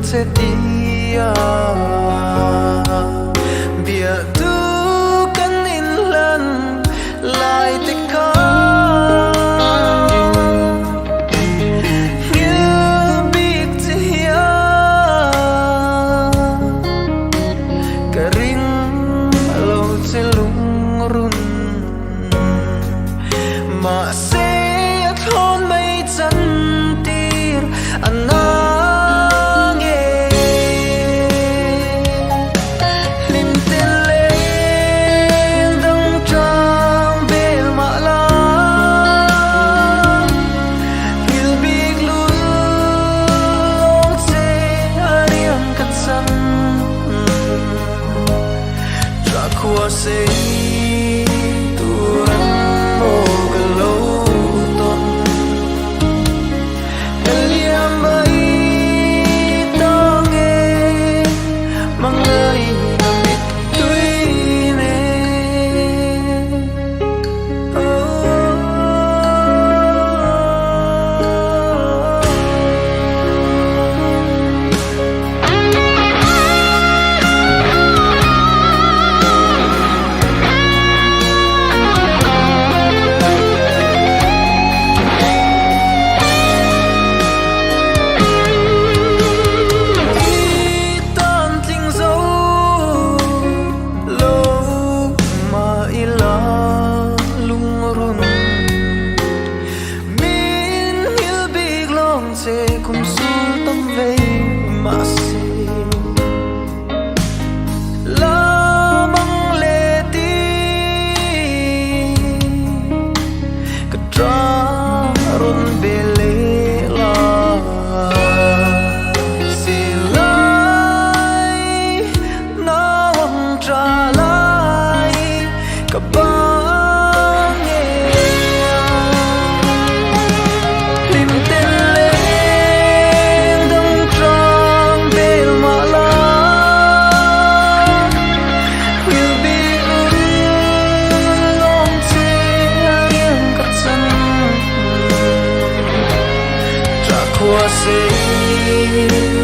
setia biar dukan inlan lai tekan ngebik tia kering lau celung run masih thon mây chân tir anh kuasai Tuhan mau gelautan Elia mai tange mangai namit tuine cùng sul tâm vây mà xin la băng lệ ti cái tra run bele la xin lại na wang tra lại cả ba kuasai